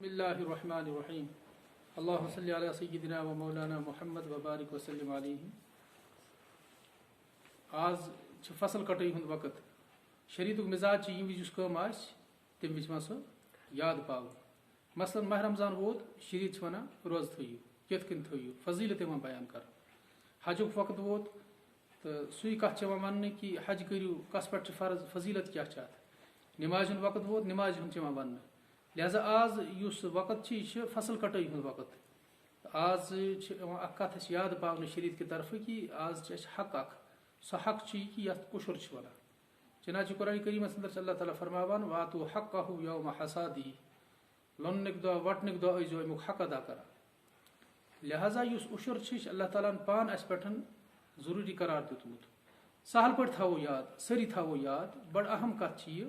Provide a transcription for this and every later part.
بسم اللہ الرحمن الرحیم اللہم صلی علی سیدنا و مولانا محمد وبارک وسلم علیہ. آز فصل کٹائی ہند وقت شریعت مزاج یہ وز کم آس تم وز ما سو یاد پاو. مثلا ماہ رمضان ووت شریعت ونان روز تھو کت کن تھو فضیلت بیان کر. حجک وقت ووت تو سی کت ون کہ حج کرو کس پہ فرض فضیلت کیا ات. نماز ہند وقت ووت نماز ہند ون. لہذا آز اس وقت یہ فصل کٹائی ہند وقت. آز کت اس یاد پاؤن شریعت کی طرف کہ آز حق سہ حق کہ یت اشر ونان. چنانچہ قرآن کریم اندر اللہ تعالیٰ فرماوان واتو حقہ یوم حصادی. لونک دہ وٹنک دہ ٲسۍزیو امیُک حق ادا کران. لہذا اس اشر اللہ تعالیٰ پان اس پہ ضروری قرار دیتمت. سہل پہ تھو یاد سری تھو یاد. بڑ اہم کت یہ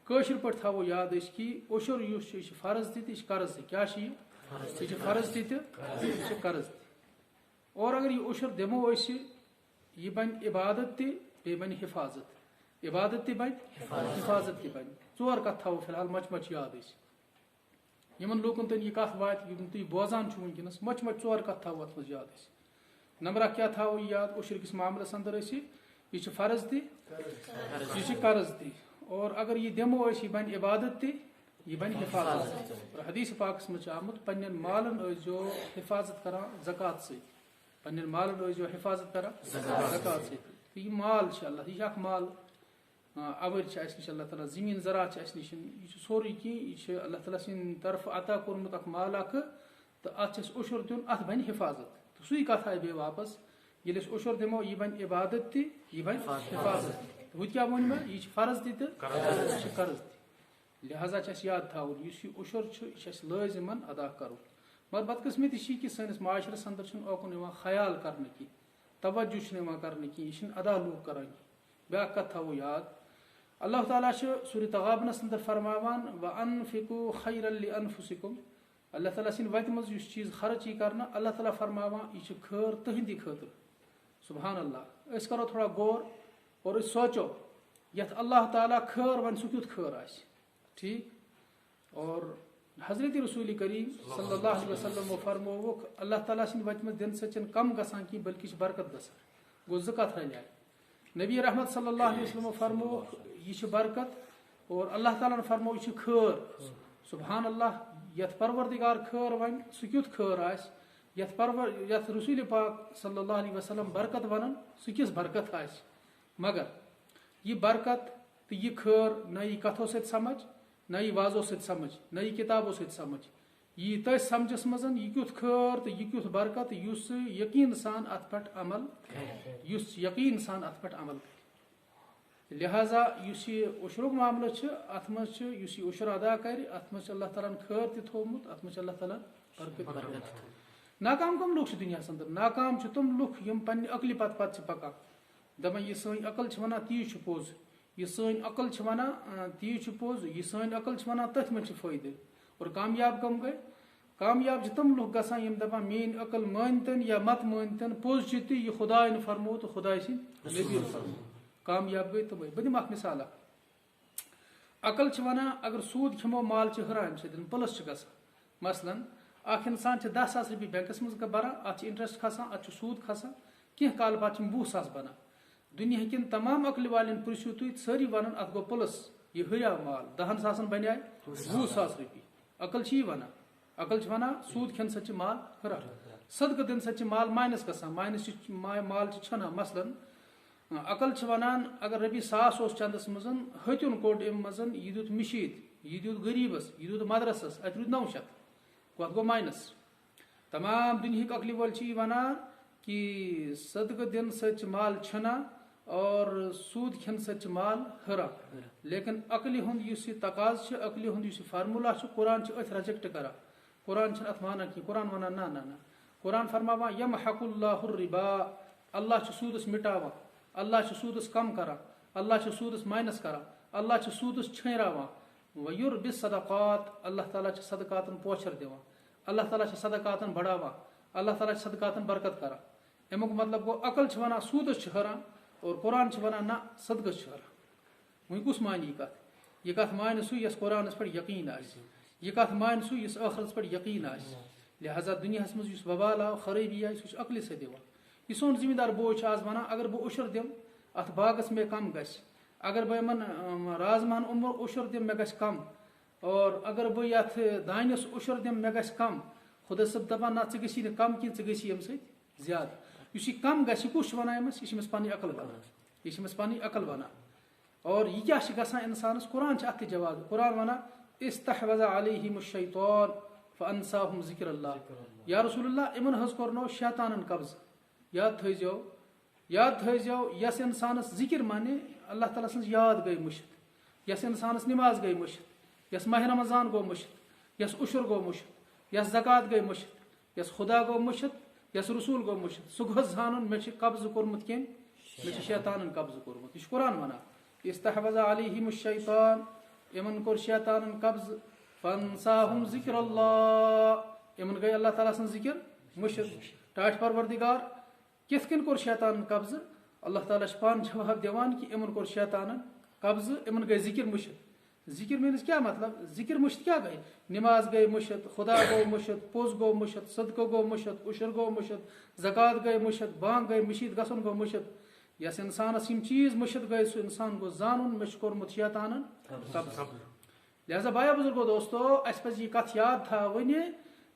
قشر پہ تھو یاد کہ اشر اس فرض تہ قرض تہ. کیا یہ فرض تہ قرض تہ. اور اگر یہ اشر دمو یہ بن عبادت تہ بی بن حفاظت. عبادت تہ بن حفاظت تہ بن. ژور کت تھو فی الحال مچ مچ یاد. یمن لوکن تین یہ کت وات یم تھی بوزان ونکس مچ مچ ژور کت تھو ات مز یاد. نمبر اکھ کیا تھو یاد اشر کس معاملس اندر یہ فرض تہ یہ قرض تہ. اور اگر یہ دمو یہ بن عبادت تہ یہ بن حفاظت. اور حدیث پاکس مجھ آمت پنن مالن ٲسۍزیو حفاظت کران زکات ست. پنن مالن ٲسۍزیو حفاظت کران زکات ست. یہ مال اللہ یہ اخ مال اور اس نش اللہ تعالیٰ زمین زراعت اس نش یہ سوری کی یہ اللہ تعالیٰ سند طرف عطا کورمت اخ مال اخ تو ات اشر دن ات بن حفاظت. تو سی کت آئی بی واپس یل اشر دمو یہ بن عبادت تہ یہ بن حفاظت. وہ کیا ون میں یہ فرض تہ قرض تہ. لہذا یاد تھاؤن اس یہ اشر یہ لازمن ادا کرو. مگر بدقسمتی یہ کہ سنس معاشرس اندر اوکن خیال کرنے کی توجہ کرنے کی یہ ادا لوگ کران. بیاا کت تھو یاد اللہ تعالیٰ سورہ تغابنس اندر فرماوان وَأَنفِقُوا خَيْرًا لِأَنفُسِكُمْ. اللہ تعالیٰ سند وتہ مز اس چیز خرچ کرنا اللہ تعالیٰ فرماوان یہ خیر تہندی خاطر. سبحان اللہ. اس کرو تھوڑا غور اور اس سوچو یت اللہ تعالیٰ خیر ون سہ کیت خیر آس. ٹھیک. اور حضرت رسول کریم صلی اللہ علیہ وسلم فرموک اللہ تعالیٰ سند وتہ مز دن سچن کم گژھان کی بلکہ برکت گژھان. گو زٕ کتھ رلیے. نبی رحمت صلی اللہ علیہ وسلم فرمو یہ برکت اور اللہ تعالیٰ فرمو یہ خیر. سبحان اللہ. یت پروردگار خیر ون سہ کیت خیر آس. یت رسول پاک صلی اللہ علیہ وسلم برکت ونان سہ کس برکت آس. مگر یہ برکت تو یہ خیر نہ یہ کتھو ست سمجھ نہ یہ وازو ست سمجھ نہ یہ کتابوں ست سمجھ. یہ تس سمجھس مزن یہ کیت خیر تو یہ کیت برکت اس یقین سان ات پہ عمل اس یقین سان ات پہ عمل. لہذا اس یہ اشرک معاملہ ات مز اس یہ اشر ادا کر ات مز اللہ تعالیٰ خیر تہ تھومت ات مز اللہ تعالیٰ برکت. ناکام کم لوگ دنیا اندر. ناکام تم لوگ یم پنہ عقلہ پتہ پتہ پکان دپان یہ سن عقل ونان تی پوز. یہ سن عقل ونان تی پوز. یہ سن عقل ونان تتھ مز فائدہ. اور کامیاب کم گئی. کامیاب تم لوگ گژھان یم دپان میری عقل مانتن یا مت مانتن پوز تہ یہ خدا فرمو تو خدا سند نبی فرمو. کامیاب گئی تمے. بہ دم اخ مثال. عقل ونان اگر سود کھمو مال ہران امہ سۭتۍ پلس گژھان. مثلاً اخ انسان 10,000 رۄپیہِ بینکس مز بران ات انٹرسٹ کھسان ات سود کھسان کینٛہہ کال بعد 20,000 بنان. دنیا کن تمام عقل والن پرسو تھی ساری ونان ات گو پلس یہ ہیا مال 10,000 بنیا 20,000 رۄپیہِ. عقل یہ ونان. عقل ونان سود کھن سۭتۍ مال ہران. صدقہ دن سۭتۍ مال مائنس گژھان. مائنس مال ژھنان. مثلاً عقل ونان اگر رۄپیہِ 100,000 چندس مز ہتن کوٚڑ امہ مز یہ دیت مشیت یہ دیت غریبس یہ دیت مدرسس ات روٗد 900 ات گو مائنس. تمام دنہک عقل وول ونان کہ صدقہ دن سۭتۍ مال ژھنان اور سود کھن سۭتۍ مال ہران. لیکن عقل ہند اس تقاض عقل ہند اس فارمولا قرآن ات رجیکٹ کران. قرآن ات مانان کی. قرآن ونان نا نا نا. قرآن فرماوان یمحق اللہ الربا. اللہ سودس مٹاوان. اللہ سودس کم کران. اللہ سودس مائنس کران. اللہ سودس چھنراوان. ویربی الصدقات. اللہ تعالیٰ صدقاتن پوچھر دیوان. اللہ تعالیٰ صدقاتن بڑھاوان. اللہ تعالیٰ صدقاتن برکت کران. امیک مطلب گو عقل ونان سودس ہران اور قرآن ونان نا صدقس ہران. وی کس مان یہ کت. یہ کت مان سہ یس قرآنس پہ یقین آس. یہ کت مان سو اس ٲخرس پہ یقین آس لہذا دنیاہس مز اس وبال آو خرابی آئی سہ عقلِ سۭتۍ دِوان یہ سون ذمہ دار بوے آز ونان اگر بہ عشر دم ات باغس مے کم گژھِ اگر بہ یمن رازمہن عشر دم مے گژھِ کم اور اگر بہ یتھ دانس عشر دم مے گژھِ کم خدا صٲب دپان نہ ژٕ گژھی نہٕ کم کینٛہہ ژٕ گژھی ییٚمہِ سۭتۍ زیادٕ یُس یہِ کم گژھِ یہِ کُس چھُ ونان أمِس یہِ چھِ أمِس پنٕنۍ عقل ونان یہِ چھِ أمِس پنٕنۍ عقل ونان اور یہ کیٛاہ چھِ گژھان انسانس قرآن چھِ اتھ تہِ جواب قرآن ونان استحوذ علیہم الشیطان فانساہم ذکر اللہ یا رسول اللہ یِمن حظ کوٚرنو شیطانن قبضہٕ یاد تھٲیزیو یس انسانس ذکر مانہِ اللہ تعالیٰ سٕنٛز یاد گٔے مٔشِد یس انسانس نماز گٔے مٔشِد یس ماہ رمضان گوٚو مٔشِد یس عشر گوٚو مٔشِد یس زکات گٔے مٔشِد یس خدا گوٚو مٔشِد یس رسول گوٚو مٔشِد سُہ گوٚژھ زانُن مےٚ چھُ قبضہٕ کوٚرمُت کٔمۍ مےٚ چھُ شیطانن قبضہٕ کوٚرمُت یہِ چھُ قرآن ونان استحوذ علیہم الشیطان یمن کوٚر شیطانن قبضہٕ فانساہم ذکر اللہ یمن گٔے اللہ تعالیٰ سٕنٛز ذکر مٔشِد ٹاٹھۍ پروردگار کِتھ کٔنۍ کوٚر شیطانن قبضہٕ اللہ تعالیٰ چھُ پانہٕ جواب دِوان کہ یمن کوٚر شیطانن قبضہٕ یمن گٔے ذکر مٔشِد ذکر میٖنٕز کیٛاہ مطلب ذکر مٔشِد کیٛاہ گٔے نماز گٔے مٔشِد خدا گوٚو مٔشِد پوٚز گوٚو مٔشِد صدقہٕ گوٚو مٔشِد عشر گوٚو مٔشِد زکات گٔے مٔشِد بانٛگ گٔے مٔشیٖد گژھُن گوٚو مٔشِد یس انسانس یم چیٖز مٔشِد گٔے سُہ انسان گوٚژھ زانُن مےٚ چھُ کوٚرمُت شیطانن قبضہٕ لہذا بایا بزرگو دوستو اَسہِ پَزِ یہِ کتھ یاد تھاوٕنہِ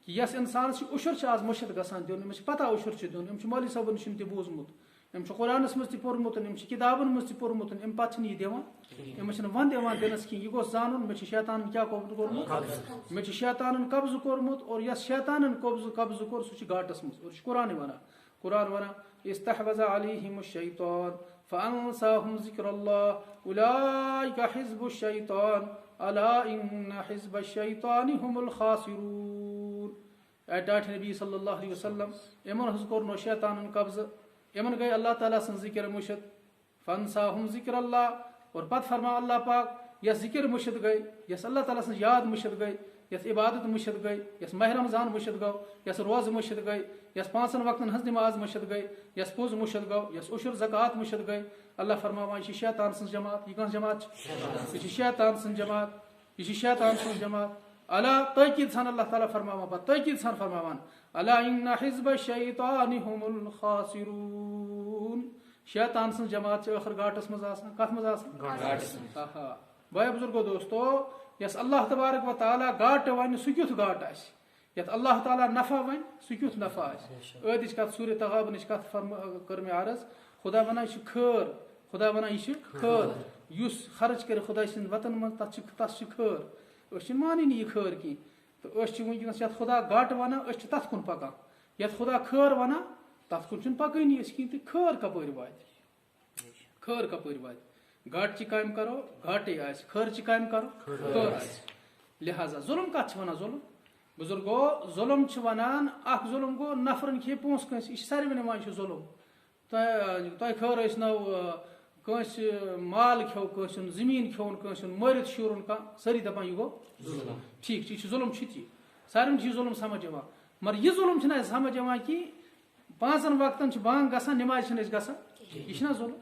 کہ یس انسانس یہِ عشر چھُ آز مٔشِد گژھان دیُن أمِس چھِ پتہ عشر چھُ دیُن أمۍ چھُ مولوی صٲبن نِش تہِ بوٗزمُت أمۍ چھُ قرآنس منٛز تہِ پوٚرمُت أمۍ چھُ کِتابن منٛز تہِ پوٚرمُت أمۍ پتہٕ چھِنہٕ یہِ دِوان أمِس چھِنہٕ ونٛدٕ یِوان دِنس کینٛہہ یہِ گوٚژھ زانُن مےٚ چھُ شیطانن کیٛاہ کوٚرمُت مےٚ چھُ شیطانن قبضہٕ کوٚرمُت اور یس شیطانن قبضہٕ کوٚر سُہ چھُ گاٹس منٛز اور یہِ چھُ قرآنٕے ونان قرآن ونان استحوذ علیہم الشیطان فانساہم ذکر اللہ اولئک حزب الشیطان الا ان حزب الشیطان هم الخاسرون اے ڈاٹھ نبی صلی اللہ علیہ وسلم یمن حظ کوٚرنو شیطانن قبضہٕ یمن گٔے اللہ تعالیٰ سٕنٛز ذکر مٔشِد فانساہم ذکر اللہ اور پتہٕ فرماو اللہ پاک یس ذکر مٔشِد گٔے یس اللہ تعالیٰ سٕنٛز یاد مٔشِد گٔے یس عبادت مٔشِد گٔے یس ماہ رمضان مٔشِد گوٚو یس روزٕ مٔشِد گٔے یس 5 وقتن ہٕنٛز نماز مٔشِد گٔے یس پوٚز مٔشِد گوٚو یس عشر زکات مٔشِد گٔے اللہ فرماوان یہِ چھِ شیطان سٕنٛز جماعت یہِ کانٛہہ جماعت چھِ یہِ چھِ شیطان سٕنٛز جماعت یہ شیطان سٕنٛز جماعت اللہ تٲکیٖد سان اللہ تعالیٰ فرماوان پتہٕ تٲکیٖد سان فرماوان اللہ ان حزب الشیطان هم الخاسرون شیطان سٕنٛز جماعت چھِ ٲخر گاٹس منٛز آسان کتھ منٛز آسان بھائی بزرگو دوستو یس اللہ تبارک و تعالیٰ گاٹہٕ ونہِ سُہ کیُتھ گاٹہٕ آسہِ یتھ اللہ تعالیٰ نفع ونہِ سُہ کیُتھ نفع آسہِ ٲدِچ کتھ سورہ تغابنٕچ کتھ کٔر مےٚ عرض خدا ونان یہِ چھُ خٲر خدا ونان یہِ چھُ خٲر یُس خرچ کرِ خۄداے سٕنٛدۍ وطن منٛز تس چھِ خٲر أسۍ چھِنہٕ مانٲنی یہِ خٲر کینٛہہ تہٕ أسۍ چھِ وٕنکیٚنس یتھ خدا گاٹہٕ ونان أسۍ چھِ تتھ کُن پکان یتھ خدا خٲر ونان تتھ کُن چھُنہٕ پکٲنی أسۍ کِہیٖنۍ تہٕ خٲر کپٲرۍ واتہِ گاٹچہِ کامہِ کرو گاٹے آسہِ خٲرچہِ کامہِ کرو خٲر آسہِ لہذا ظلم کتھ چھِ ونان ظلم بزرگو ظلم چھِ ونان اکھ ظلم گوٚو نفرن کھیٚیہِ پونٛسہٕ کٲنٛسہِ یہِ چھِ ساروٕے نِوان یہِ چھُ ظلم تۄہہِ خٲر ٲسنو کٲنٛسہِ مال کھیوٚو کٲنٛسہِ ہُنٛد زٔمیٖن کھیوٚن کٲنٛسہِ ہُنٛد مٲرِتھ شوٗرُن کانٛہہ سٲری دپان یہِ گوٚو ٹھیٖک چھُ یہِ چھُ ظلم چھُ تہِ ساروٕے چھُ یہِ ظلم سمجھ یِوان مگر یہِ ظلم چھُنہٕ اَسہِ سمجھ یِوان کہِ 5 وقتن چھِ بانٛگ گژھان نمازِ چھِنہٕ أسۍ گژھان یہِ چھُنہ ظلم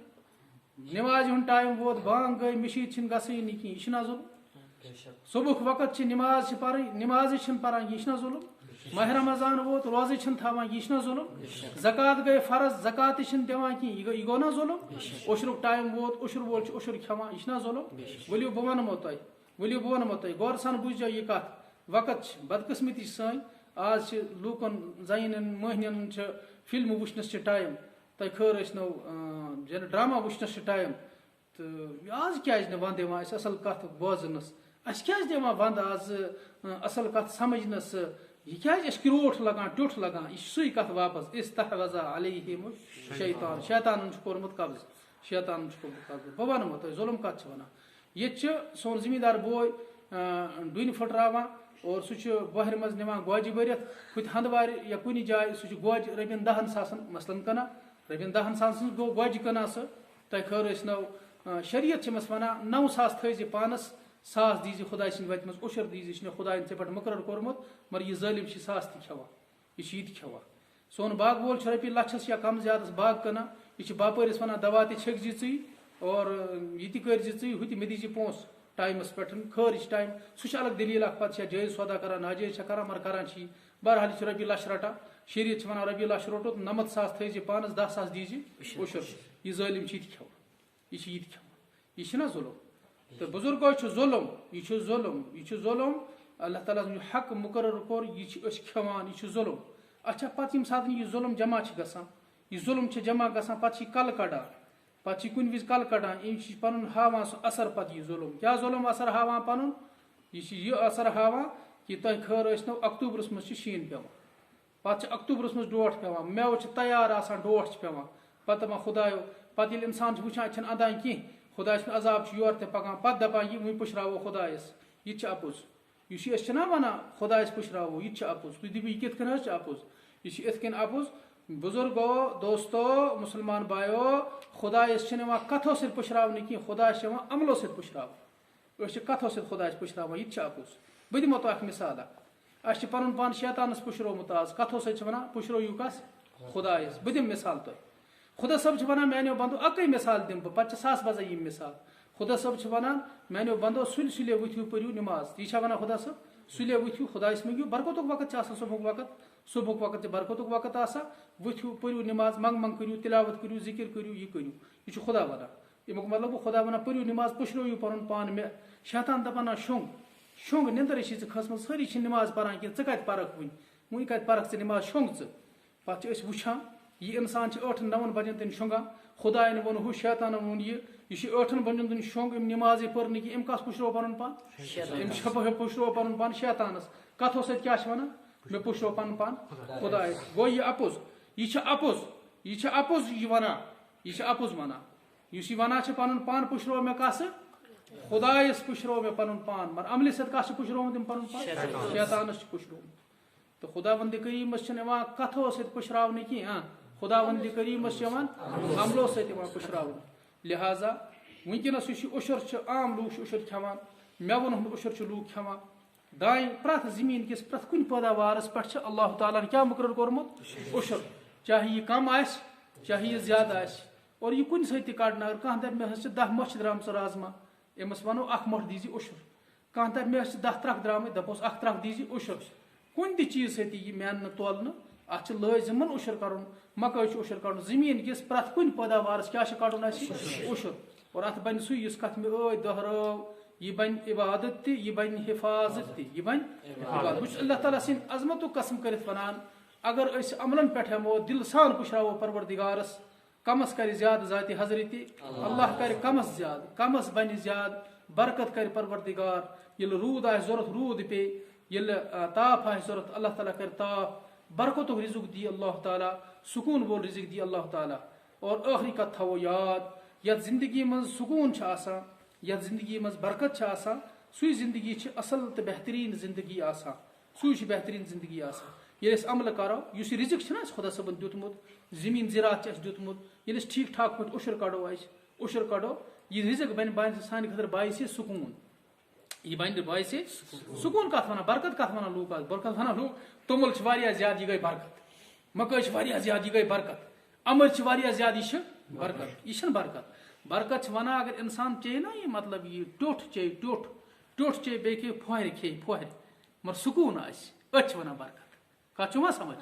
نمازِ ہُنٛد ٹایم ووت بانٛگ گٔے مشیٖد چھِنہٕ گژھٲنی کِہیٖنۍ یہِ چھُنہ ظلم صبُح وقت چھِ نماز چھِ پرٕنۍ نمازٕے چھِنہٕ پران یہِ چھُنہ ظلم ماہ رمضان ووت روزٕے چھِنہٕ تھاوان یہِ چھُنہ ظلم زکات گٔے فرض زکات تہِ چھِنہٕ دِوان کِہیٖنۍ یہِ گوٚو نہ ظلم عشرُک ٹایم ووت عشر وول چھُ عشر کھٮ۪وان یہِ چھُنہ ظلم ؤلِو بہٕ ونمو تۄہہِ غورٕ سان بوٗزِو یہِ کتھ وقت چھِ بدقٕسمتی چھِ سٲنۍ آز چھِ لوٗکن زنٮ۪ن مٔہنِین چھِ فِلمہٕ وٕچھنس چھِ ٹایم تۄہہِ خٲر ٲسنو ڈرامہ وٕچھنس چھِ ٹایم تہٕ آز کیازِ نہٕ ونٛدٕ یِوان اَسہِ اصل کتھ بوزنس اَسہِ کیازِ نہٕ یِوان ونٛدٕ آز اصل کتھ سمجھنس یہِ کیازِ اَسہِ کروٹھ لگان ٹیوٚٹھ لگان یہِ چھِ سُے کتھ واپس استحوذ علیہم الشیطان شیطانن چھُ کوٚرمُت قبضہٕ بہٕ ونمو تۄہہِ ظلم کتھ چھِ ونان ییٚتہِ چھُ سون ذمہٕ دار بوے ڈوٗنۍ پھٕٹراوان اور سُہ چھُ بۄہرِ منٛز نِوان گوجہِ بٔرِتھ ہُتہِ ہندوارِ یا کُنہِ جایہِ سُہ چھُ گوجہِ رۄپین 10 ساسن مثلاً کٕنان رۄپین 10 ساسن گوٚو گوجہِ کٕنان سُہ تۄہہِ خٲر ٲسنو شریعت چھِ أمِس ونان 9 ساس تھٲیزِ پانس 1,000 دیٖزِ خۄداے سٕنٛدِ وتہِ منٛز عشر دیٖزِ یہِ چھُنہٕ خۄداین ژےٚ پٮ۪ٹھ مُقرر کوٚرمُت مگر یہِ ظٲلِم چھِ 1,000 تہِ کھٮ۪وان یہِ چھُ یہِ تہِ کھٮ۪وان سون باغہٕ وول چھُ رۄپیہِ لچھس یا کم زیادس باغ کٕنان یہِ چھُ باپٲرِس ونان دوا تہِ چھٔکزِ ژٕے اور یہِ تہِ کٔرزِ ژٕے ہُہ تہِ مےٚ دیٖزِ پونٛسہٕ ٹائمس پہ خٲرج ٹائم سہ الگ دلیل پتہ جائز سودا کران ناجائز کران مگر کران بہرحال یہ رۄپیہِ لچھ رٹان شریعت ونان رۄپیہِ لچھ روٚٹُت 90,000 تھٲیزِ پانس 10,000 دیٖزِ عشر یہ ظٲلم یہ کھٮ۪وان یہ کھٮ۪وان یہ چھُنہ ظلم تو بزرگو ظلم یہ ظلم یہ ظلم اللہ تعالیٰ حق مقرر کوٚر یہ کھٮ۪وان یہ ظلم اچھا پتہٕ ییٚمہِ ساتہٕ یہ ظلم جمع گژھان یہ ظلم جمع گژھان پتہٕ کلہٕ کڑان پتہٕ کُنہِ وِزِ کلہٕ کڑان أمۍ پنُن ہاوان سُہ اثر پتہٕ یہ ظلم کیٛاہ ظلم اثر ہاوان پنُن یہ اثر ہاوان کہ تۄہہِ خٲر ٲسنو اکتوبرس منٛز چھِ شیٖن پیٚوان پتہٕ اکتوبرس منٛز ڈوٹھ پیٚوان میوٕ چھِ تیار آسان ڈوٹھ چھِ پیٚوان پتہٕ دپان خدایو پتہٕ ییٚلہِ اِنسان چھُ وٕچھان چھِنہٕ اندان کینٛہہ خۄداے سُنٛد عذاب چھُ یورٕ تہِ پکان پتہٕ دپان یہِ وۄنۍ پُشراوو خۄدایس یہِ تہِ چھِ اپُز یُس یہِ أسۍ چھِنہ ونان خۄدایس پُشراوو یہِ تہِ چھِ اپُز تُہۍ دِپِو یہِ کِتھ کٔنۍ حظ چھِ اپُز یہ یِتھ کٔنۍ اپُز بزرگو دوستو مسلمان بایو خۄدایس چھِنہٕ یِوان کتھو سۭتۍ پُشراونہٕ کینٛہہ خۄدایس چھِ یِوان عملو سۭتۍ پُشراونہٕ أسۍ چھِ کتھو سۭتۍ خۄدایس پُشراوان یہِ تہِ چھِ اپُز بہٕ دِمو تۄہہِ اکھ مثال اکھ اَسہِ چھِ پنُن پان شیطانس پُشرومُت آز کتھو سۭتۍ چھِ ونان پُشرٲیِو کس خۄدایس بہٕ دِمہٕ مثال تۄہہِ خۄدا صٲب چھِ ونان میانیو بندو اکٕے مثال دِمہٕ بہٕ پتہٕ چھِ ساس بزے یِم مثال خۄدا صٲب چھِ ونان میانیو بندو سُلہِ سُلے ؤتھِو پٔرِو نِماز یہِ چھا ونان خۄدا صٲب سُلے ؤتھِو خۄدایس منٛگِو برکتُک وقت چھُ آسان صبحُک وقت تہِ برکتُک وقت آسان ؤتھِو پٔرِو نِماز منٛگ کٔرِو تِلاوت کٔرِو ذِکر کٔرِو یہِ چھُ خۄدا ونان امیُک مطلب گوٚو خۄدا ونان پٔرِو نِماز پُشرٲیِو پنُن پان مےٚ شیطان دپان نہ شۄنٛگ نِندرٕے چھِ ژٕ کھٔژمٕژ سٲری چھِ نِماز پران کینٛہہ ژٕ کتہِ پرکھ وُنہِ کتہِ پرکھ ژٕ نِماز شۄنٛگ ژٕ پتہٕ چھِ أسۍ وٕچھان یہ انسان چھِ 8-9 بجن تانۍ شۄنٛگان خۄداین ووٚن ہُہ شیطانن ووٚن یہِ چھِ 8 بجن تانۍ شۄنٛگ أمۍ نِمازٕے پٔر نہٕ کینٛہہ أمۍ کس پُشرو پنُن پان أمۍ پُشرو پنُن پان شیطانس کتھو سۭتۍ کیٛاہ چھِ ونان مےٚ پُشرو پنُن پان خۄدایس گوٚو یہِ اپُز یہِ چھِ اپُز یہِ ونان یہِ چھِ اپُز ونان یُس یہِ ونان چھِ پنُن پان پُشرو مےٚ کسہٕ خۄدایس پُشرو مےٚ پنُن پان مگر عملہِ سۭتۍ کس چھُ پُشرومُت أمۍ پنُن پان شیطانس چھُ پُشرومُت تہٕ خۄدا وندِ کریٖمس چھِنہٕ یِوان کتھو سۭتۍ پُشراونہٕ کینٛہہ خۄدا وندِ کریٖمس چھِ یِوان عملو سۭتۍ یِوان پُشراونہٕ لہٰذا وٕنکیٚنس یُس یہِ عُشر چھُ عام لوٗکھ چھِ عُشر کھٮ۪وان میوَن ہُنٛد عُشر چھِ لوٗکھ کھٮ۪وان دانہِ پرٛٮ۪تھ زٔمیٖن کِس پرٛٮ۪تھ کُنہِ پٲداوارس پٮ۪ٹھ چھِ اللہ تعالیٰ ہن کیٛاہ مُقرر کوٚرمُت عُشر چاہے یہِ کم آسہِ چاہے یہِ زیادٕ آسہِ اور یہِ کُنہِ سۭتۍ تہِ کڑنہٕ اگر کانٛہہ دپہِ مےٚ حظ چھِ 10 مۄچھِ درامژٕ رازما أمِس ونو 1 مۄٹھ دیٖزِ عُشر کانٛہہ دپہِ مےٚ حظ چھِ 10 ترٛکھ درامٕتۍ دپوس 1 ترٛکھ دیٖزِ عُشر کُنہِ تہِ چیٖز سۭتۍ یہِ میننہٕ تولنہٕ اتھ چھِ لٲزِمن عُشر کرُن مکٲے چھُ عُشر کڑُن زٔمیٖن کِس پرٛٮ۪تھ کُنہِ پٲداوارس کیٛاہ چھُ کڑُن اسہِ عُشر اور اتھ بنہِ سُے یُس کتھ مےٚ ٲدۍ دۄہرٲو یہ بنہِ عبادت تہِ یہ بنہِ حفاظت تہِ یہ بنہِ عبادت بہٕ چھُس اللہ تعالیٰ سٕنٛدِ عظمتُک قسم کٔرِتھ ونان اگر أسۍ عملن پٮ۪ٹھ ہٮ۪مو دِلہٕ سان پُشراوو پروردِگارس کمس کرِ زیادٕ ذاتِ حضرتِ اللہ کرِ کمس زیادٕ کمس بنہِ زیادٕ برکت کرِ پروردِگار ییٚلہِ روٗد آسہِ ضوٚرتھ روٗد پیٚیہِ ییٚلہِ تاپھ آسہِ ضوٚرتھ اللہ تعالیٰ کرِ تاپھ برکتُک رِزق دی اللہ تعالیٰ سکوٗن وول رِزق دی اللہ تعالیٰ اور ٲخری کتھ تھاوو یاد یتھ زندگی منٛز سکوٗن چھُ آسان یتھ زندگی منٛز برکت چھِ آسان سُے زندگی چھِ اصل تہٕ بہتریٖن زندگی آسان سُے چھُ بہتریٖن زندگی آسان ییٚلہِ أسۍ عملہٕ کرو یُس یہِ رِزق چھُنہ اَسہِ خۄدا صٲبن دیُتمُت زٔمیٖن زِراعت چھُ اَسہِ دیُتمُت ییٚلہِ أسۍ ٹھیٖک ٹھاک پٲٹھۍ عُشر کڑو عُشر کڑو یہِ رِزق بنہِ سانہِ خٲطرٕ باعثِ سکوٗن یہِ بنہِ باعثِ سکوٗن کتھ ونان برکت کتھ ونان لوٗکھ آز برکت ونان لوٗکھ توٚمُل چھُ واریاہ زیادٕ یہِ گٔے برکت مکٲے چھِ واریاہ زیادٕ یہِ گٔے برکت اَمٕرۍ چھِ واریاہ زیادٕ یہِ چھِ برکت یہِ چھنہٕ برکت چھِ ونان اگر انسان چیٚیہِ نا یہِ مطلب یہِ ٹیوٚٹھ چیٚیہِ ٹیوٚٹھ چیٚیہِ بیٚیہِ کھیٚیہِ پھۄہرِ مگر سکوٗن آسہِ أتھۍ چھِ ونان برکت کتھ چھُو ما سمجھ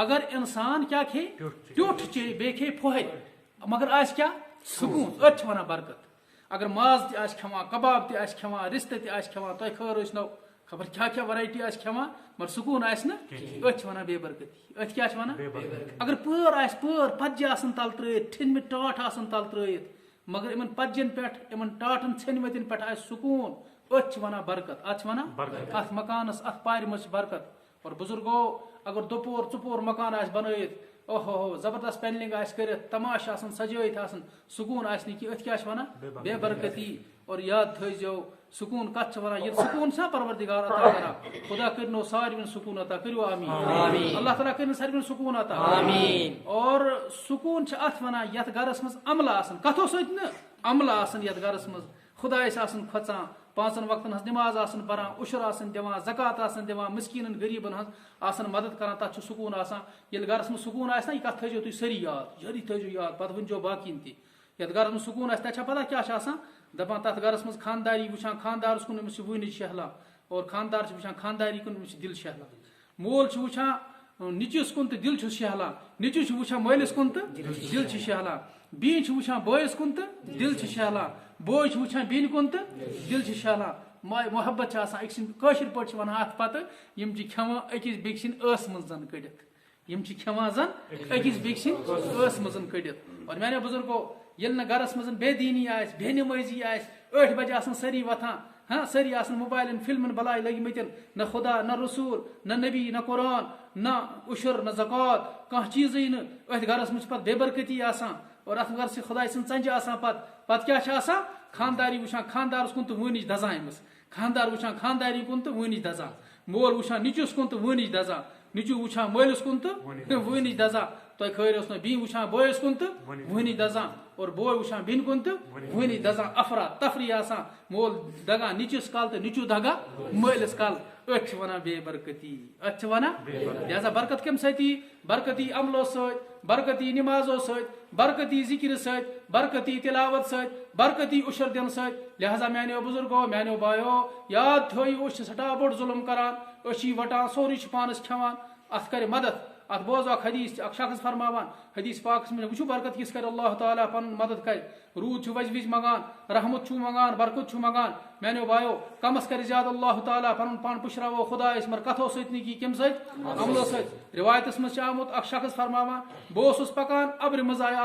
اگر انسان کیٛاہ کھیٚیہِ ٹیوٚٹھ چیٚیہِ بیٚیہِ کھیٚیہِ پھۄہرِ مگر آسہِ کیٛاہ سکوٗن أتھۍ چھِ ونان برکت اگر ماز تہِ آسہِ کھٮ۪وان کباب تہِ آسہِ کھٮ۪وان رِستہٕ تہِ آسہِ کھٮ۪وان تۄہہِ خٲر ٲسنو خبر کیٛاہ ویرایٹی آسہِ کھٮ۪وان مگر سکوٗن آسہِ نہٕ أتھۍ چھِ ونان بے برکتی أتھۍ کیٛاہ چھِ ونان اگر پٲر آسہِ پتجہِ آسن تل ترٲیِتھ ٹھِنمٕتۍ ٹاٹھ آسن تل ترٲیِتھ مگر یِمن پتجن پٮ۪ٹھ یِمن ٹاٹھن ژھیٚنمٕتٮ۪ن پٮ۪ٹھ آسہِ سکوٗن أتھۍ چھِ ونان برکت اتھ چھِ ونان اتھ مکانس اتھ پارِ منٛز چھِ برکت اور بُزرگو اگر دُپور ژُپور مکان آسہِ بنٲیِتھ اوہو زبردست پینلنگ آسہِ کٔرِتھ تماشہٕ آسن سجٲیِتھ آسن سکوٗن آسہِ نہٕ کینٛہہ أتھۍ کیٛاہ چھِ ونان بے برکتی اور یاد تھٲیزیو سکوٗن کتھ چھِ ونان ییٚلہِ سکوٗن چھا پروردِگار عطا کران خۄدا کٔرِنو ساروٕے سکوٗن عطا کٔرِو آمیٖن اللہ تعالیٰ کٔرِنو ساروٕے سکوٗن عطا اور سکوٗن چھِ اتھ ونان یتھ گرس منٛز عملہٕ آسان کتھو سۭتۍ نہٕ عملہٕ آسان یتھ گرس منٛز خۄدایس آسان کھۄژان 5 وقتن ہنٛز نٮ۪ماز آسان پران عُشر آسان دِوان زکات آسان دِوان مسکیٖنن غریٖبن ہنٛز آسان مدد کران تتھ چھُ سکوٗن آسان ییٚلہِ گرس منٛز سکوٗن آسہِ نا یہِ کتھ تھٲیزیو تُہۍ سٲری یاد تھٲیزیو یاد پتہٕ ؤنۍزیو باقین تہِ یتھ گرس منٛز سکوٗن آسہِ تتہِ چھا پتہ کیٛاہ چھِ آسان دپان تتھ گرس مز خانداری وچھان خاندارس کن أمس وُنج شہلا اور خاندار وچھان خانداری کن أمس دل شہلا مول وچھان نچس کن تو دل چھس شہلا نچو وچھان مالس کن تو دل چھ شہلا بیٚنہِ چھِ وچھان بٲیس کن تو دل چھ شہلا بوے چھِ وچھان بیٚنہِ کن تو دل چھ شہلا محبت چھِ آسان أکۍ سٕنٛدۍ کٲشِر پٲٹھۍ چھِ ونان اتھ پتہٕ یِم چھِ کھٮ۪وان أکِس بیٚکہِ سٕنٛدۍ ٲس منٛز زن کٔڑِتھ یِم چھِ کھٮ۪وان زن أکِس بیٚکہِ سٕنٛدۍ ٲس منٛز کٔڑِتھ اور میانیو بزرگو ییٚلہِ نہٕ گرس منٛز بے دیٖنی آسہِ بے نمٲزی آسہِ 8 بجے آسان سٲری وۄتھان ہاں سٲری آسان موبایلن فلمن بلاے لٔگمٕتۍ نہ خدا نہ رسوٗل نہ نبی نہ قرآن نہ عُشر نہ زکات کانٛہہ چیٖزٕے نہٕ أتھۍ گرس منٛز چھِ پتہٕ بے برکتی آسان اور اتھ گرس چھِ خۄداے سٕنٛز ژنجہِ آسان پتہٕ کیاہ چھِ آسان خانداری وٕچھان خاندارس کُن تہٕ وٲنِج دزان أمِس خاندار وٕچھان خانداری کُن تہٕ وٲنِج دزان مول وٕچھان نِچس کُن تہٕ وٲنِج دزان نِچو وٕچھان مٲلِس کُن تہٕ وٲنِج دزان تۄہہِ خٲر اوس نہٕ بیٚنہِ وٕچھان بٲیس کُن تہٕ وٲنِج دزان اور بوے وٕچھان بیٚنہِ کُن تہٕ وٲنِج دزان افرا تفری آسان مول دگان نِچس کل تہٕ نِچو دگان مٲلِس کل أتھۍ چھِ ونان بے برکتی أتھۍ چھِ ونان لہذا برکت کمہِ سۭتۍ یی برکتی عملو سۭتۍ برکتی نمازو سۭتۍ برکتی ذکر سۭتۍ برکتی تلاوت سۭتۍ برکتی عُشر دِنہٕ سۭتۍ لہذا میانیو بزرگو میانیو بایو یاد تھٲیِو أسۍ چھِ سٹھاہ بوٚڑ ظُلم کران أسۍ چھِ یہِ وٹان سورُے چھِ پانس کھٮ۪وان اتھ کرِ مدد ات بوزو اکھ حدیث اکھ شخص فرماوان حدیث پاکس منٛز وٕچھو برکت کِس کرِ اللہ تعالیٰ پنُن مدد کرِ روٗد چھُ وزِ وِزِ منگان رحمت چھُ منگان برکت چھُ منگان میانیو بایو کمس کرِ زیادٕ اللہ تعالیٰ پنُن پان پُشراوو خۄدایس مگر کتھو سۭتۍ نہٕ کینٛہہ کمہِ سۭتۍ عملو سۭتۍ رِوایتس منٛز چھُ آمُت اکھ شخص فرماوان بہٕ اوسُس پکان ابرِ منٛز آیہِ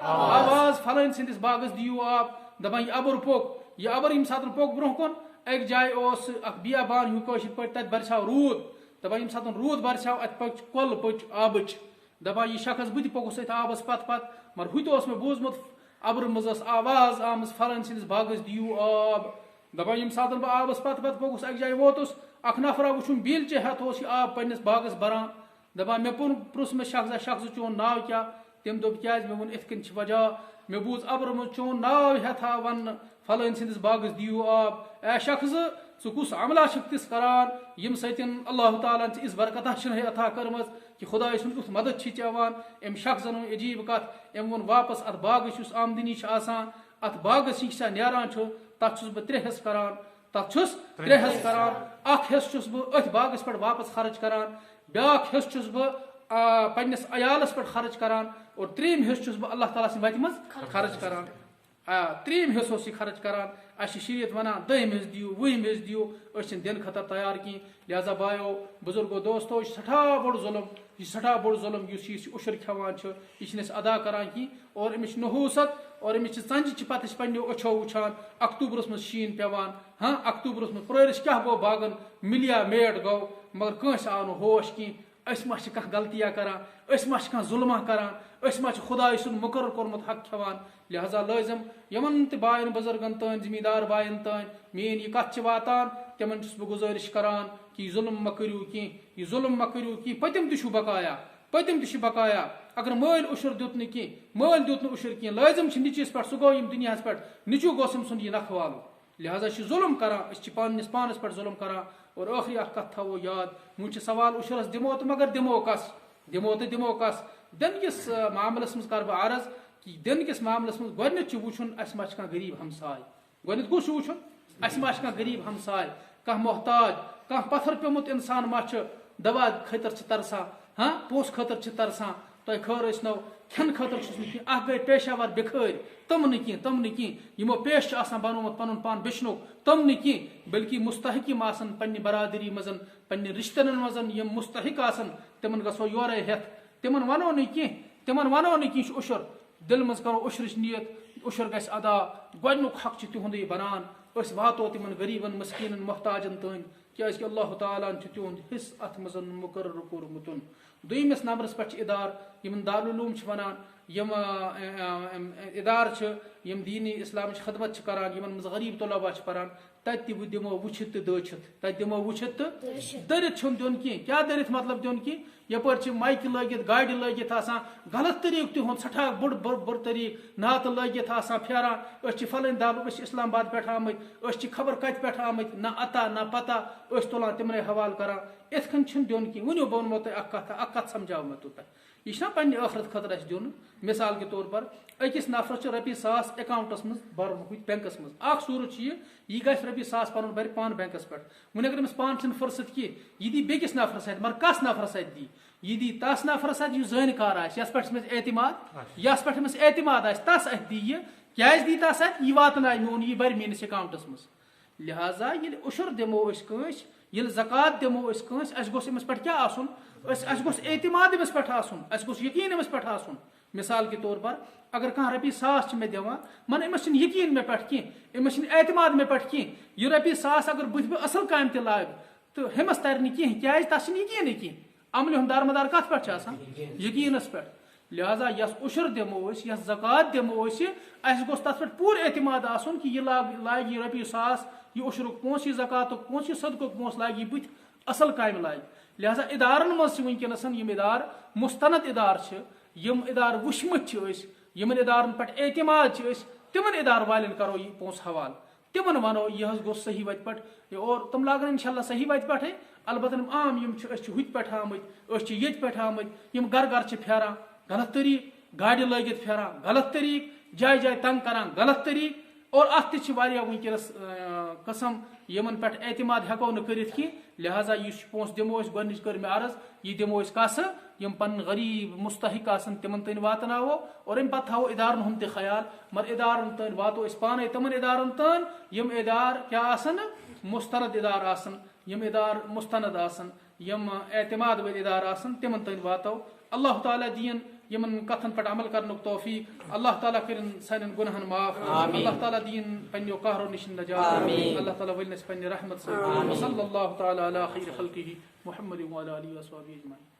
آواز فلٲنۍ سٕنٛدِس باغس دِیِو آب دپان یہِ ابُر پوٚک یہِ ابر ییٚمہِ ساتہٕ پوٚک برونٛہہ کُن اکہِ جایہِ اوس اکھ بیابان ہیوٗ کٲشِر پٲٹھۍ تتہِ برساو روٗد دپان ییٚمہِ ساتہٕ روٗد برساو اتہِ پٔچ کۄل پٔچ آبٕچ دپان یہِ شخص بہٕ تہِ پوٚکُس أتھۍ آبس پتہٕ مگر ہُتہِ اوس مےٚ بوٗزمُت ابرٕ منٛز ٲس آواز آمٕژ فلٲنۍ سٕنٛدِس باغس دِیِو آب دپان ییٚمہِ ساتہٕ بہٕ آبس پتہٕ پوٚکُس اکہِ جایہِ ووتُس اکھ نفرا وٕچھُم بیٖلچہِ ہٮ۪تھ اوس یہِ آب پننِس باغس بران دپان مےٚ پرُژھ مےٚ شخص چون ناو کیاہ تٔمۍ دوٚپ کیازِ مےٚ ووٚن یِتھ کٔنۍ چھِ وجہ مےٚ بوٗز ابرٕ منٛز چون ناو ہٮ۪تھا وننہٕ فلٲنۍ سٕنٛدِس باغس دِیِو آب اے شخص ژٕ کُس عملہ چھُکھ تِژھ کران ییٚمہِ سۭتۍ اللہ تعالیٰ ہن ژےٚ یِژھ برکتہ چھِنہٕ عطا کٔرمٕژ کہِ خۄداے سُنٛد یُتھ مدد چھِ ژےٚ یِوان أمۍ شخصن ووٚن عجیٖب کتھ أمۍ ووٚن واپس اتھ باغٕچ یُس آمدنی چھِ آسان اتھ باغس یہِ نیران چھُ تتھ چھُس بہٕ 3 حصہٕ کران اکھ حصہٕ چھُس بہٕ أتھۍ باغس پٮ۪ٹھ واپس خرٕچ کران بیاکھ حصہٕ چھُس بہٕ پننِس عیالس پٮ۪ٹھ خرٕچ کران اور 3یم حصہٕ چھُس بہٕ اللہ تعالیٰ سٕنٛدِ وتہِ منٛز خرٕچ کران 3یم حصہٕ اوس یہِ خرٕچ کران اسہِ چھِ شریعت ونان 2یم حصہٕ دِیِو 20م حصہٕ دِیِو أسۍ چھِنہٕ دِنہٕ خٲطرٕ تیار کینٛہہ لہذا بایو بزرگو دوستو یہِ چھُ سٹھاہ بوٚڑ ظُلم یُس یہِ عُشر کھٮ۪وان چھُ یہِ چھِنہٕ أسۍ ادا کران کینٛہہ اور أمِس چھِ نحوٗست اور أمِس چھِ ژنجہِ چھِ پتہٕ أسۍ پننیو أچھو وٕچھان اکتوٗبرس منٛز شیٖن پیٚوان اکتوٗبرس منٛز پرٲرِس کیاہ گوٚو باغن مِلیا میٹ گوٚو مگر کٲنٛسہِ آو نہٕ ہوش کینٛہہ أسۍ ما چھِ کانٛہہ غلطیہ کران أسۍ ما چھِ کانٛہہ ظُلمہ کران أسۍ ما چھِ خۄداے سُنٛد مُقرر کوٚرمُت حق کھٮ۪وان لہذا لٲزم یِمن تہِ باین بُزرگن تانۍ زمیٖندار باین تانۍ میٲنۍ یہِ کتھ چھِ واتان تِمن چھُس بہٕ گُزٲرِش کران کہِ یہِ ظُلم مہ کٔرِو کینٛہہ پٔتِم تہِ چھُ بقایا اگر مٲلۍ عُشر دیُت نہٕ کینٛہہ لٲزم چھِ نِچِس پٮ۪ٹھ سُہ گوٚو یِم دُنیاہس پٮ۪ٹھ نِچوٗ گوٚژھ أمۍ سُنٛد یہِ نکھوالُن لہذا چھِ ظُلم کران أسۍ چھِ پننِس پانس پٮ۪ٹھ ظُلم کران اور ٲخری اکھ کتھ تھاوو یاد وۄنۍ چھِ سوال عُشرس دِمو تہٕ مگر دِمو کس دِنہٕ کِس معاملس منٛز کرٕ بہٕ عرض کہِ دِنہٕ کِس معاملس منٛز گۄڈٕنیتھ چھُ وٕچھُن اسہِ ما چھِ کانٛہہ غریٖب ہمساے گۄڈٕنیتھ کُس چھُ وٕچھُن اسہِ ما چھِ کانٛہہ غریٖب ہمساے کانٛہہ محتاج کانٛہہ پتھر پیوٚمُت انسان ما چھُ دوا خٲطرٕ چھِ ترسان پونٛسہٕ خٲطرٕ چھِ ترسان تۄہہِ خٲر ٲسنو کھٮ۪نہٕ خٲطرٕ چھُس نہٕ کینٛہہ اکھ گٔے پیشاور بِخٲرۍ تِم نہٕ کینٛہہ یِمو پیش چھُ آسان بنومُت پنُن پان بیچنُک تِم نہٕ کینٛہہ بلکہِ مستحق یِم آسن پننہِ برادری منٛز پننہِ رشتن منٛز یِم مستحق آسن تِمن گژھو یورے ہٮ۪تھ تِمن ونو نہٕ کینٛہہ چھُ عُشر دِلہِ منٛز کرو عُشرٕچ نیت عُشر گژھِ ادا گۄڈنیُک حق چھُ تِہُنٛدُے بنان أسۍ واتو تِمن غریٖبن مسکیٖنن محتاجن تانۍ کیازِ کہِ اللہ تعالیٰ ہن چھُ تِہُنٛد حصہٕ اتھ منٛز مُقرر کوٚرمُت دوٚیمِس نمبرس پٮ۪ٹھ چھِ ادارٕ یِمن دارالعلوٗم چھِ ونان یِم ادارٕ چھِ یِم دیٖنی اسلامٕچ خدمت چھِ کران یِمن منٛز غریٖب طلبا چھِ پران تتہِ تہِ دِمو وٕچھِتھ تہٕ دٲچھِتھ دٔرِتھ چھُنہٕ دیُن کینٛہہ کیاہ دٔرِتھ مطلب دیُن کینٛہہ یپر مائک لگت گاڑی لگت غلط طریقہ تہد سٹھا بڑ طریقہ نعت لگت پھیران فلن دل اسلام آباد پہ آمت خبر کت پہ آمت نہ عطا نہ پتہ تلان تمنے حوالہ کران ات کن دین کی ونو بونمو تہ کت سمجھاو میں تو یہ پنہ ٲخرت خاطر اس دین مثال کے طور پر أکس نفرس ₹100,000 اکاؤنٹس مز برن ہوت بینکس مز اخ صورت یہ گھس ₹100,000 پن بر پان بینکس پہ ون اگر امس پان چھ فرصت کی یہ دی بیکس نفرس ات مگر کس نفرس ات دی یہ دی تس نفرس ات زانکار یس پہ اعتماد یس پہ اعتماد تس ات دی کیاز دی تس ات یہ واتن میون یہ بر میس اکاؤنٹس مز لہذا یل عشر دمو کنس یل زکات دمو کنس اس گوس امس پہ کیا آسن اس گوس اعتماد امس پہ آسن اس گوس یقین امس پہ آسن مثال کے طور پر اگر کھانا ₹100,000 میں دِوان من امس یقین مے پہ کی امس اعتماد مے پہ کی یہ ₹100,000 اگر بت اصل کام تہ لاگ تو ہمس تر نی کہیں کیاز تس یقین کی عمل ہم دارمدار کت پہ یقینس پہ لہذا یس عشر دمو یس زکات دمو اس گوس تر پہ پور اعتماد آسن کہ یہ لاگ یہ ₹100,000 یہ عشرک پونس یہ زکاتک پونس یہ صدقک پونس لاگ یہ بت اصل کام لاگ لہذا ادارن مز ونکس یم ادار مستند ادار یم ادار وچمت یمن ادارن پہ اعتماد تمن ادار والن کرو یہ پونس حوالہ تمن ونو یہ گوس صحیح وت پہ اور تم لاگن انشاءاللہ صحیح وت پہ البتہ عام یم ہت پہ آمت یت پہ آمت یم گھر گھر پھیران غلط طریق گاڑی لگت پھیران غلط طریق جائے جائے تنگ کران غلط طریق اور ات ونکس قسم یمن پہ اعتماد ہیکو نہ کرت کی لہذا یہ پونس دمو گۄڈنِچ کر میں عرض یہ دمو کس یم پن غریب مستحق آسن تمن تین واتناو اور ام پتہ تھاو ادارن ہند تہ خیال مگر ادارن تین واتو اس پانے تمن ادارن تین یم ادار کیا آسن مستند ادار آسن یم ادار مستند آسن یم اعتماد ول ادار آسن تمن تین واتو اللہ تعالیٰ دین یمن کتن پہ عمل کرنک توفیق اللہ تعالیٰ کرن سانن گناہن معاف اللہ تعالیٰ دین پنو قہرو نش نجات اللہ تعالیٰ ولنس پنہ رحمت صلی اللہ تعالیٰ علی خیر خلقہ محمد وعلی آلہ وصحبہ اجمعین.